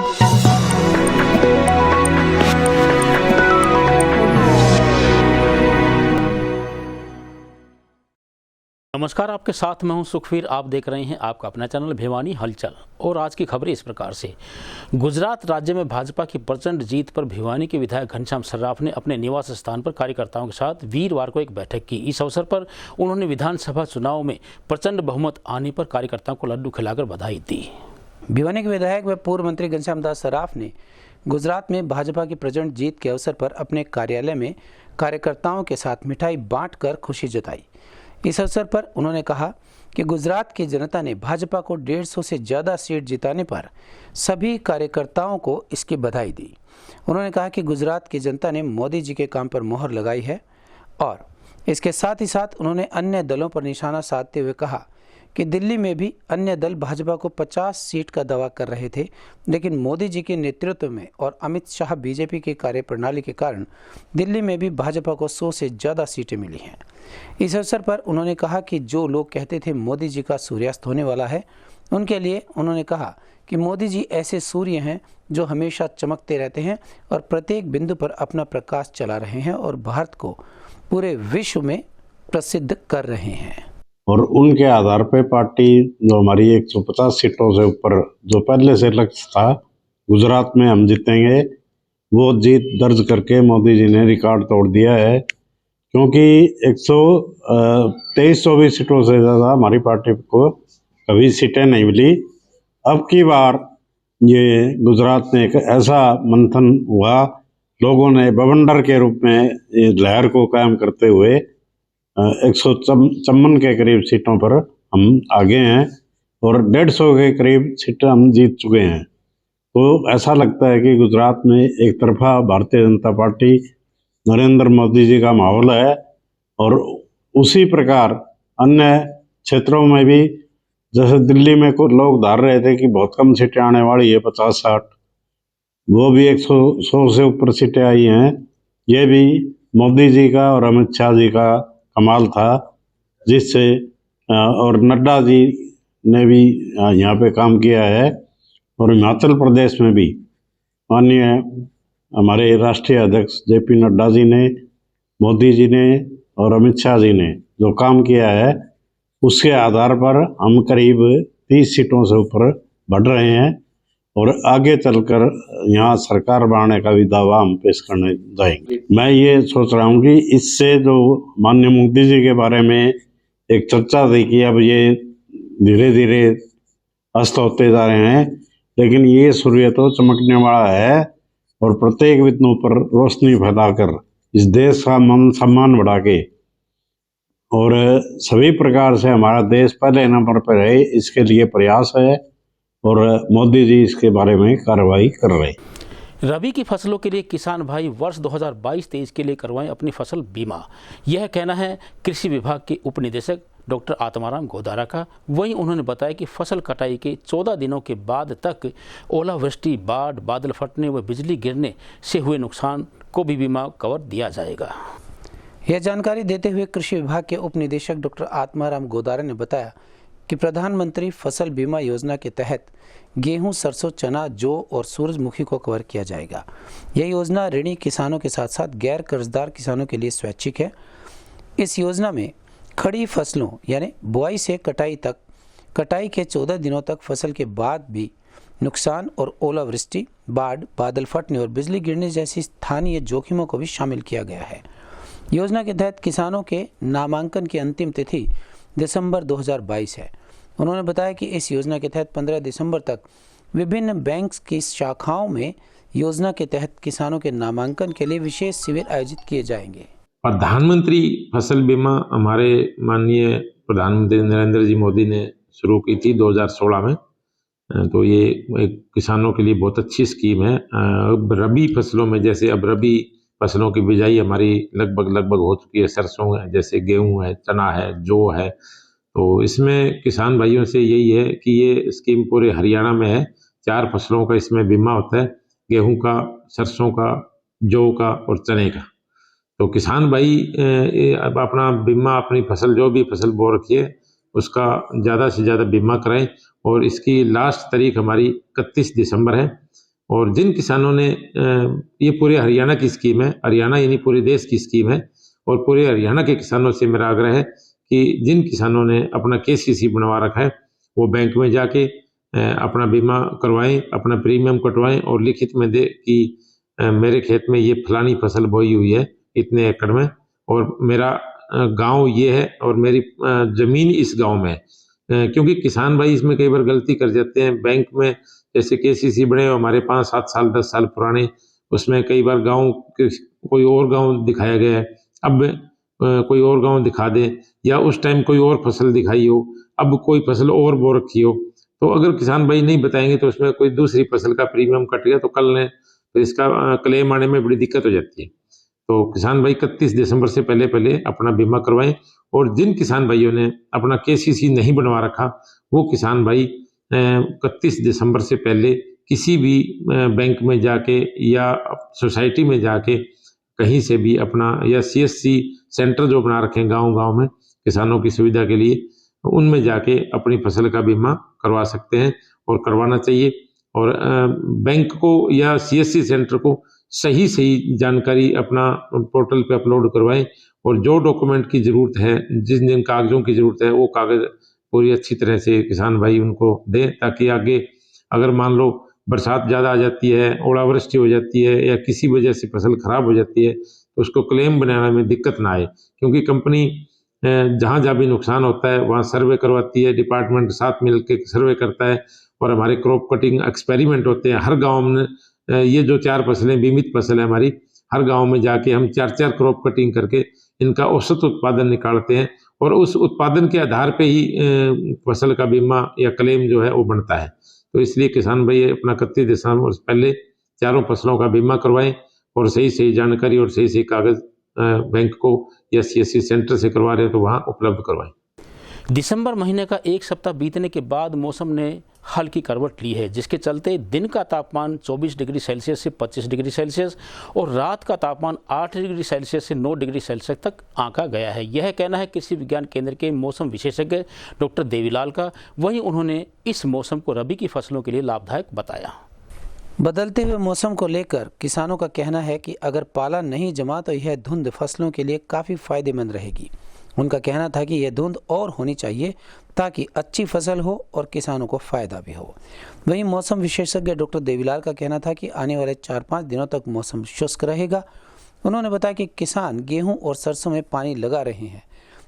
नमस्कार, आपके साथ मैं हूं सुखवीर। आप देख रहे हैं आपका अपना चैनल भिवानी हलचल। और आज की खबरें इस प्रकार से। गुजरात राज्य में भाजपा की प्रचंड जीत पर भिवानी के विधायक घनश्याम सर्राफ ने अपने निवास स्थान पर कार्यकर्ताओं के साथ वीरवार को एक बैठक की। इस अवसर पर उन्होंने विधानसभा चुनाव में प्रचंड बहुमत आने पर कार्यकर्ताओं को लड्डू खिलाकर बधाई दी। भिवानी के विधायक व पूर्व मंत्री घनश्याम दास सर्राफ ने गुजरात में भाजपा की प्रचंड जीत के अवसर पर अपने कार्यालय में कार्यकर्ताओं के साथ मिठाई बांटकर खुशी जताई। इस अवसर पर उन्होंने कहा कि गुजरात की जनता ने भाजपा को 150 से ज़्यादा सीट जिताने पर सभी कार्यकर्ताओं को इसकी बधाई दी। उन्होंने कहा कि गुजरात की जनता ने मोदी जी के काम पर मोहर लगाई है और इसके साथ ही साथ उन्होंने अन्य दलों पर निशाना साधते हुए कहा कि दिल्ली में भी अन्य दल भाजपा को 50 सीट का दावा कर रहे थे, लेकिन मोदी जी के नेतृत्व में और अमित शाह बीजेपी की कार्यप्रणाली के कारण दिल्ली में भी भाजपा को 100 से ज़्यादा सीटें मिली हैं। इस अवसर पर उन्होंने कहा कि जो लोग कहते थे मोदी जी का सूर्यास्त होने वाला है, उनके लिए उन्होंने कहा कि मोदी जी ऐसे सूर्य हैं जो हमेशा चमकते रहते हैं और प्रत्येक बिंदु पर अपना प्रकाश चला रहे हैं और भारत को पूरे विश्व में प्रसिद्ध कर रहे हैं। और उनके आधार पर पार्टी जो हमारी 150 सीटों से ऊपर जो पहले से लक्ष्य था गुजरात में हम जीतेंगे, वो जीत दर्ज करके मोदी जी ने रिकॉर्ड तोड़ दिया है। क्योंकि 123 सीटों से ज़्यादा हमारी पार्टी को कभी सीटें नहीं मिली। अब की बार ये गुजरात में एक ऐसा मंथन हुआ, लोगों ने बवंडर के रूप में ये लहर को कायम करते हुए 154 के करीब सीटों पर हम आगे हैं और 150 के करीब सीटें हम जीत चुके हैं। तो ऐसा लगता है कि गुजरात में एक तरफा भारतीय जनता पार्टी नरेंद्र मोदी जी का माहौल है और उसी प्रकार अन्य क्षेत्रों में भी, जैसे दिल्ली में कुछ लोग धार रहे थे कि बहुत कम सीटें आने वाली है 50-60, वो भी 100 से ऊपर सीटें आई हैं। ये भी मोदी जी का और अमित शाह जी का कमाल था, जिससे और नड्डा जी ने भी यहाँ पे काम किया है। और हिमाचल प्रदेश में भी माननीय हमारे राष्ट्रीय अध्यक्ष जेपी नड्डा जी ने, मोदी जी ने और अमित शाह जी ने जो काम किया है, उसके आधार पर हम करीब 30 सीटों से ऊपर बढ़ रहे हैं और आगे चलकर यहाँ सरकार बनाने का भी दावा हम पेश करने जाएंगे। मैं ये सोच रहा हूँ कि इससे जो माननीय मोदी जी के बारे में एक चर्चा थी कि अब ये धीरे धीरे अस्त होते जा रहे हैं, लेकिन ये सूर्य तो चमकने वाला है और प्रत्येक बिंदु पर रोशनी फैलाकर इस देश का मान सम्मान बढ़ा के और सभी प्रकार से हमारा देश पहले नंबर पर रहे, इसके लिए प्रयास है और मोदी जी इसके बारे में कार्रवाई कर रहे हैं। रबी की फसलों के लिए किसान भाई वर्ष 2022-23 के लिए करवाएं अपनी फसल बीमा, यह कहना है कृषि विभाग के उप निदेशक डॉक्टर आत्माराम गोदारा का। वहीं उन्होंने बताया कि फसल कटाई के 14 दिनों के बाद तक ओलावृष्टि, बाढ़, बादल फटने व बिजली गिरने से हुए नुकसान को भी बीमा कवर दिया जाएगा। यह जानकारी देते हुए कृषि विभाग के उप निदेशक डॉक्टर आत्माराम गोदारा ने बताया कि प्रधानमंत्री फसल बीमा योजना के तहत गेहूं, सरसों, चना, जौ और सूरजमुखी को कवर किया जाएगा। यह योजना ऋणी किसानों के साथ साथ गैर कर्जदार किसानों के लिए स्वैच्छिक है। इस योजना में खड़ी फसलों यानी बुआई से कटाई तक, कटाई के 14 दिनों तक फसल के बाद भी नुकसान और ओलावृष्टि, बाढ़, बादल फटने और बिजली गिरने जैसी स्थानीय जोखिमों को भी शामिल किया गया है। योजना के तहत किसानों के नामांकन की अंतिम तिथि दिसंबर 2022 है। उन्होंने बताया कि इस योजना के तहत 15 दिसंबर तक विभिन्न बैंक की शाखाओं में योजना के तहत किसानों के नामांकन के लिए विशेष शिविर आयोजित किए जाएंगे। प्रधानमंत्री फसल बीमा हमारे माननीय प्रधानमंत्री नरेंद्र जी मोदी ने शुरू की थी 2016 में। तो ये एक किसानों के लिए बहुत अच्छी स्कीम है। अब रबी फसलों में, जैसे अब रबी फसलों की बिजाई हमारी लगभग हो चुकी है। सरसों है, जैसे गेहूं है, चना है, जौ है। तो इसमें किसान भाइयों से यही है कि ये स्कीम पूरे हरियाणा में है। 4 फसलों का इसमें बीमा होता है, गेहूं का, सरसों का, जौ का और चने का। तो किसान भाई अब अपना बीमा, अपनी फसल जो भी फसल बो रखी है उसका ज़्यादा से ज़्यादा बीमा कराएं। और इसकी लास्ट तारीख हमारी 31 दिसंबर है। और जिन किसानों ने ये पूरे हरियाणा की स्कीम है, हरियाणा यानी पूरे देश की स्कीम है, और पूरे हरियाणा के किसानों से मेरा आग्रह है कि जिन किसानों ने अपना KCC बनवा रखा है वो बैंक में जाके अपना बीमा करवाएं, अपना प्रीमियम कटवाएं और लिखित में दे कि मेरे खेत में ये फलानी फसल बोई हुई है इतने एकड़ में, और मेरा गांव ये है और मेरी जमीन इस गांव में है। क्योंकि किसान भाई इसमें कई बार गलती कर जाते हैं। बैंक में जैसे KCC बने हमारे 5-7 साल 10 साल पुराने, उसमें कई बार गांव कोई और गांव दिखाया गया है, अब कोई और गांव दिखा दे, या उस टाइम कोई और फसल दिखाई हो, अब कोई फसल और बो रखी हो, तो अगर किसान भाई नहीं बताएंगे तो उसमें कोई दूसरी फसल का प्रीमियम कट गया तो कल ने तो इसका क्लेम आने में बड़ी दिक्कत हो जाती है। तो किसान भाई 31 दिसंबर से पहले पहले अपना बीमा करवाएं, और जिन किसान भाइयों ने अपना KCC नहीं बनवा रखा वो किसान भाई 31 दिसंबर से पहले किसी भी बैंक में जाके या सोसाइटी में जाके कहीं से भी अपना, या CSC सेंटर जो बना रखे हैं गांव-गांव में किसानों की सुविधा के लिए, उनमें जाके अपनी फसल का बीमा करवा सकते हैं और करवाना चाहिए। और बैंक को या CSC सेंटर को सही सही जानकारी अपना पोर्टल पे अपलोड करवाएं, और जो डॉक्यूमेंट की ज़रूरत है, जिन जिन कागज़ों की ज़रूरत है, वो कागज़ पूरी अच्छी तरह से किसान भाई उनको दें, ताकि आगे अगर मान लो बरसात ज़्यादा आ जाती है, ओलावृष्टि हो जाती है, या किसी वजह से फसल खराब हो जाती है, तो उसको क्लेम बनाने में दिक्कत ना आए। क्योंकि कंपनी जहाँ जहाँ भी नुकसान होता है वहाँ सर्वे करवाती है, डिपार्टमेंट साथ मिल के सर्वे करता है, और हमारे क्रॉप कटिंग एक्सपेरिमेंट होते हैं हर गाँव में। ये जो 4 फसलें बीमित फसल है हमारी, हर गांव में जाके हम 4-4 क्रॉप कटिंग करके इनका औसत उत्पादन निकालते हैं, और उस उत्पादन के आधार पे ही फसल का बीमा या क्लेम जो है वो बनता है। तो इसलिए किसान भाई अपना 31 दिसंबर से पहले चारों फसलों का बीमा करवाएं, और सही सही जानकारी और सही सही कागज बैंक को या CSC सेंटर से करवा रहे हैं तो वहाँ उपलब्ध करवाएं। दिसंबर महीने का एक सप्ताह बीतने के बाद मौसम ने हल्की करवट ली है, जिसके चलते दिन का तापमान 24 डिग्री सेल्सियस से 25 डिग्री सेल्सियस और रात का तापमान 8 डिग्री सेल्सियस से 9 डिग्री सेल्सियस तक आंका गया है। यह कहना है कृषि विज्ञान केंद्र के मौसम विशेषज्ञ डॉक्टर देवीलाल का। वहीं उन्होंने इस मौसम को रबी की फसलों के लिए लाभदायक बताया। बदलते हुए मौसम को लेकर किसानों का कहना है कि अगर पाला नहीं जमा तो यह धुंध फसलों के लिए काफ़ी फायदेमंद रहेगी। उनका कहना था कि यह धुंध और होनी चाहिए ताकि अच्छी फसल हो और किसानों को फायदा भी हो। वहीं मौसम विशेषज्ञ डॉक्टर देवीलाल का कहना था कि आने वाले 4-5 दिनों तक मौसम शुष्क रहेगा। उन्होंने बताया कि किसान गेहूं और सरसों में पानी लगा रहे हैं,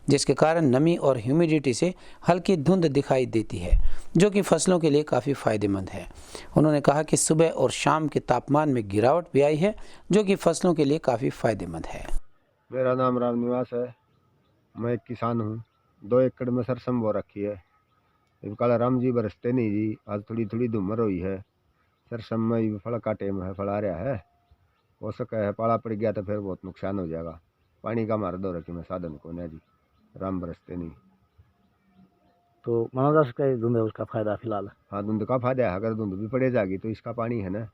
जिसके कारण नमी और ह्यूमिडिटी से हल्की धुंध दिखाई देती है, जो कि फसलों के लिए काफ़ी फायदेमंद है। उन्होंने कहा कि सुबह और शाम के तापमान में गिरावट भी आई है, जो कि फसलों के लिए काफ़ी फायदेमंद है। मेरा नाम रामनिवास है, मैं एक किसान हूँ। 2 एकड़ में सरसम बो रखी है। काला राम जी बरसते नहीं जी, आज थोड़ी थोड़ी धुमर हुई है। सरसम में फल का टेम है, फल आ रहा है, हो सके है पाला पड़ गया तो फिर बहुत नुकसान हो जाएगा। पानी का मार दो रखी में साधन को नहीं जी, राम बरसते नहीं। तो माना जा सकता है धुंध है उसका फायदा फिलहाल? हाँ, धुंध का फायदा है। अगर धुंध भी पड़े जाएगी तो इसका पानी है ना,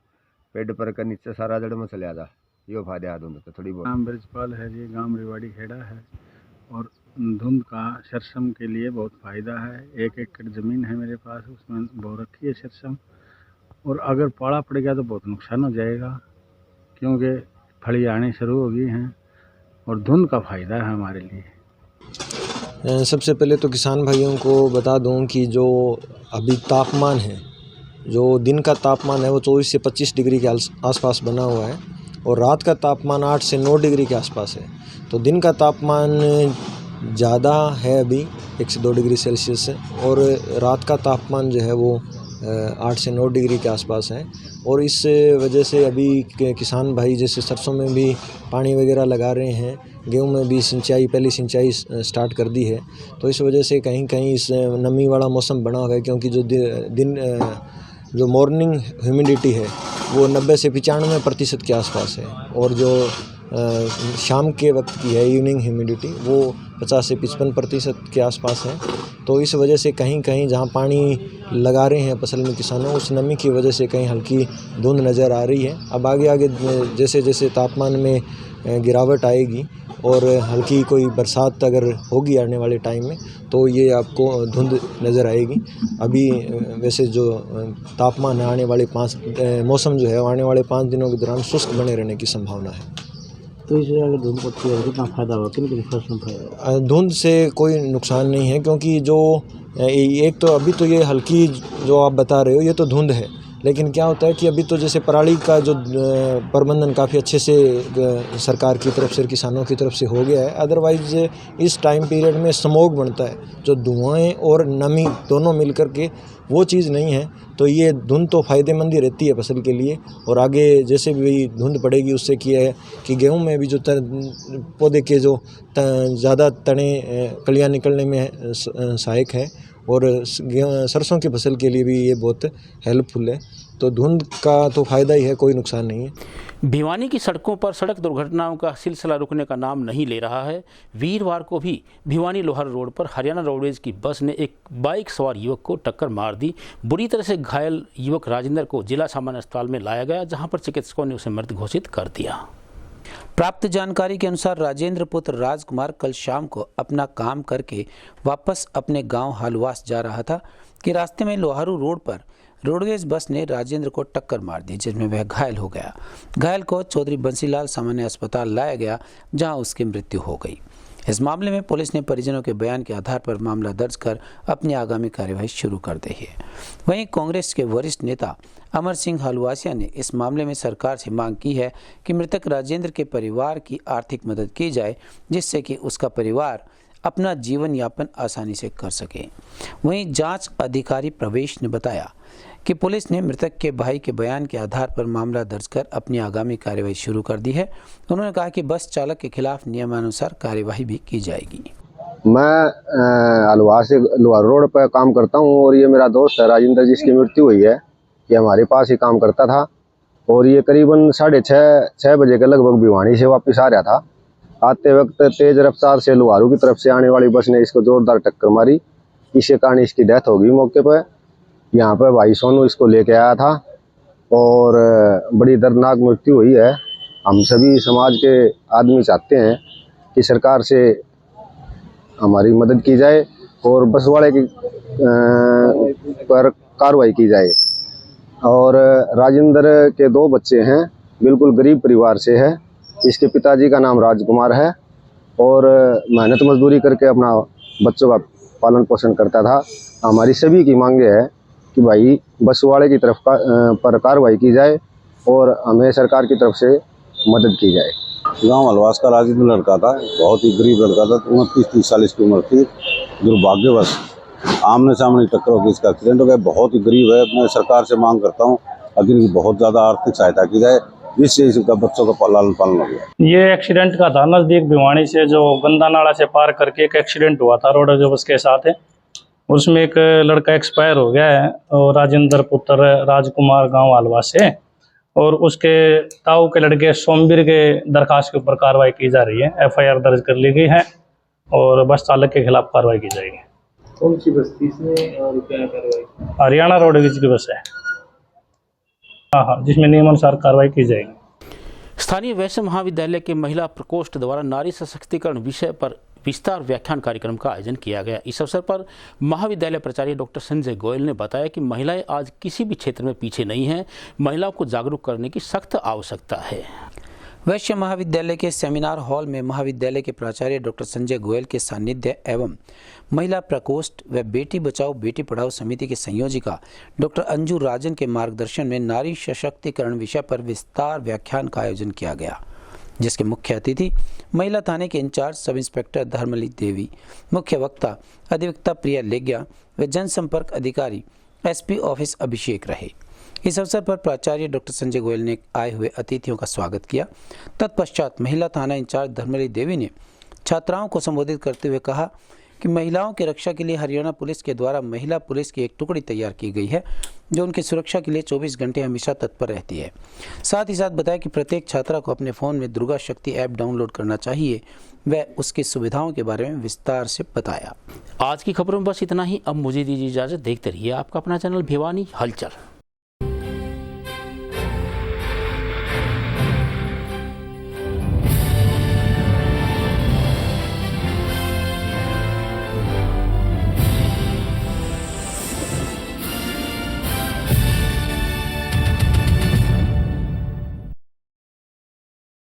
पेड़ पर का नीचे सारा जड़ में चले जा, यो फायदा है धुंध का थोड़ी बहुत। नाम ब्रजपाल है जी, गांव रेवाड़ी खेड़ा है, और धुंध का सरसम के लिए बहुत फ़ायदा है। 1 एकड़ ज़मीन है मेरे पास, उसमें बो रखी है सरसम, और अगर पाला पड़ गया तो बहुत नुकसान हो जाएगा, क्योंकि फली आनी शुरू हो गई हैं, और धुंध का फ़ायदा है हमारे लिए। सबसे पहले तो किसान भाइयों को बता दूं कि जो अभी तापमान है, जो दिन का तापमान है वो 24 से 25 डिग्री के आसपास बना हुआ है, और रात का तापमान 8 से 9 डिग्री के आसपास है। तो दिन का तापमान ज़्यादा है अभी 1 से 2 डिग्री सेल्सियस से, और रात का तापमान जो है वो 8 से 9 डिग्री के आसपास है। और इस वजह से अभी किसान भाई जैसे सरसों में भी पानी वगैरह लगा रहे हैं, गेहूं में भी पहली सिंचाई स्टार्ट कर दी है। तो इस वजह से कहीं कहीं इस नमी वाला मौसम बना हुआ है, क्योंकि जो मॉर्निंग ह्यूमिडिटी है वो 90 से 95% के आसपास है, और जो शाम के वक्त की है इवनिंग ह्यूमिडिटी वो 50 से 55% के आसपास है। तो इस वजह से कहीं कहीं जहाँ पानी लगा रहे हैं फसल में किसानों, उस नमी की वजह से कहीं हल्की धुंध नज़र आ रही है। अब आगे आगे जैसे जैसे तापमान में गिरावट आएगी और हल्की कोई बरसात अगर होगी आने वाले टाइम में, तो ये आपको धुंध नज़र आएगी। अभी वैसे जो तापमान है आने वाले मौसम जो है आने वाले 5 दिनों के दौरान शुष्क बने रहने की संभावना है। तो इससे अगर धुंध पड़ती है कितना फ़ायदा होगा, किन फसल में फायदा? धुंध से कोई नुकसान नहीं है, क्योंकि जो एक तो अभी तो ये हल्की जो आप बता रहे हो ये तो धुंध है, लेकिन क्या होता है कि अभी तो जैसे पराली का जो प्रबंधन काफ़ी अच्छे से सरकार की तरफ से किसानों की तरफ से हो गया है। अदरवाइज इस टाइम पीरियड में स्मोक बनता है, जो धुआं और नमी दोनों मिलकर के वो चीज़ नहीं है। तो ये धुंध तो फ़ायदेमंद ही रहती है फसल के लिए। और आगे जैसे भी धुंध पड़ेगी उससे किया है कि गेहूं में भी जो पौधे के जो ज़्यादा तने कलियाँ निकलने में सहायक है, और सरसों की फसल के लिए भी ये बहुत हेल्पफुल है। तो धुंध का तो फ़ायदा ही है, कोई नुकसान नहीं है। भिवानी की सड़कों पर सड़क दुर्घटनाओं का सिलसिला रुकने का नाम नहीं ले रहा है। वीरवार को भी भिवानी लोहार रोड पर हरियाणा रोडवेज की बस ने एक बाइक सवार युवक को टक्कर मार दी। बुरी तरह से घायल युवक राजेंद्र को जिला सामान्य अस्पताल में लाया गया, जहां पर चिकित्सकों ने उसे मृत घोषित कर दिया। प्राप्त जानकारी के अनुसार राजेंद्र पुत्र राजकुमार कल शाम को अपना काम करके वापस अपने गांव हालवास जा रहा था कि रास्ते में लोहारू रोड पर रोडवेज बस ने राजेंद्र को टक्कर मार दी, जिसमें वह घायल हो गया। घायल को चौधरी बंसीलाल सामान्य अस्पताल लाया गया, जहां उसकी मृत्यु हो गई। इस मामले में पुलिस ने परिजनों के बयान के आधार पर मामला दर्ज कर अपनी आगामी कार्यवाही शुरू कर दी है। वहीं कांग्रेस के वरिष्ठ नेता अमर सिंह हलवासिया ने इस मामले में सरकार से मांग की है कि मृतक राजेंद्र के परिवार की आर्थिक मदद की जाए, जिससे कि उसका परिवार अपना जीवन यापन आसानी से कर सके। वहीं जांच अधिकारी प्रवेश ने बताया कि पुलिस ने मृतक के भाई के बयान के आधार पर मामला दर्ज कर अपनी आगामी कार्यवाही शुरू कर दी है। उन्होंने कहा कि बस चालक के खिलाफ नियमानुसार कार्यवाही भी की जाएगी। मैं अलवार से लोहार रोड पर काम करता हूं, और ये मेरा दोस्त है राजेंद्र, जिसकी मृत्यु हुई है। ये हमारे पास ही काम करता था, और ये करीबन 6:30 बजे के लगभग भिवानी से वापस आ रहा था। आते वक्त तेज रफ्तार से लोहारू की तरफ से आने वाली बस ने इसको जोरदार टक्कर मारी। इसी कारण इसकी डेथ हो गई मौके पर। यहाँ पर भाई सोनू इसको लेके आया था, और बड़ी दर्दनाक मृत्यु हुई है। हम सभी समाज के आदमी चाहते हैं कि सरकार से हमारी मदद की जाए और बस वाले की पर कार्रवाई की जाए। और राजेंद्र के 2 बच्चे हैं, बिल्कुल गरीब परिवार से है। इसके पिताजी का नाम राजकुमार है, और मेहनत मजदूरी करके अपना बच्चों का पालन पोषण करता था। हमारी सभी की मांगे है कि भाई बस वाले की तरफ पर कार्रवाई की जाए और हमें सरकार की तरफ से मदद की जाए। गांव हलवास का राजेंद्र लड़का था, बहुत ही गरीब लड़का था। 29-30 साल इसकी उम्र थी। दुर्भाग्यवश आमने सामने टक्कर होकर इसका एक्सीडेंट हो गया। बहुत ही गरीब है। मैं सरकार से मांग करता हूँ अगर इनकी बहुत ज़्यादा आर्थिक सहायता की जाए, जिससे इसका बच्चों का लालन पालन हो गया। ये एक्सीडेंट का था नज़दीक भिवानी से, जो गंदा नाला से पार करके एक एक्सीडेंट हुआ था रोड जो बस के साथ है। उसमें एक लड़का एक्सपायर हो गया है, और राजेंद्र पुत्र राजकुमार गांव हलवास से, और उसके ताऊ के लड़के सोमवीर के दरखास्त के ऊपर कार्रवाई की जा रही है। FIR दर्ज कर ली गई है, और बस चालक के खिलाफ कार्रवाई की जाएगी। कौन सी बस थी इसमें और क्या कार्रवाई? हरियाणा रोडवेज की बस है। हाँ, जिसमें नियमानुसार कार्रवाई की जाएगी। स्थानीय वैश्य महाविद्यालय के महिला प्रकोष्ठ द्वारा नारी सशक्तिकरण विषय पर विस्तार व्याख्यान कार्यक्रम का आयोजन किया गया। इस अवसर पर महाविद्यालय प्राचार्य डॉक्टर संजय गोयल ने बताया कि महिलाएं आज किसी भी क्षेत्र में पीछे नहीं हैं। महिलाओं को जागरूक करने की सख्त आवश्यकता है। वैश्य महाविद्यालय के सेमिनार हॉल में महाविद्यालय के प्राचार्य डॉक्टर संजय गोयल के सानिध्य एवं महिला प्रकोष्ठ व बेटी बचाओ बेटी पढ़ाओ समिति की संयोजिका डॉक्टर अंजू राजन के मार्गदर्शन में नारी सशक्तिकरण विषय पर विस्तार व्याख्यान का आयोजन किया गया, जिसके मुख्य अतिथि महिला थाने के इंचार्ज सब इंस्पेक्टर धर्मली देवी, मुख्य वक्ता अधिवक्ता प्रिया लेग्या व जनसंपर्क अधिकारी SP ऑफिस अभिषेक रहे। इस अवसर पर प्राचार्य डॉक्टर संजय गोयल ने आए हुए अतिथियों का स्वागत किया। तत्पश्चात महिला थाना इंचार्ज धर्मली देवी ने छात्राओं को संबोधित करते हुए कहा कि महिलाओं की रक्षा के लिए हरियाणा पुलिस के द्वारा महिला पुलिस की एक टुकड़ी तैयार की गई है जो उनकी सुरक्षा के लिए 24 घंटे हमेशा तत्पर रहती है। साथ ही साथ बताया कि प्रत्येक छात्रा को अपने फ़ोन में दुर्गा शक्ति ऐप डाउनलोड करना चाहिए। वह उसकी सुविधाओं के बारे में विस्तार से बताया। आज की खबरों में बस इतना ही। अब मुझे दीजिए इजाज़त। देखते रहिए आपका अपना चैनल भिवानी हलचल।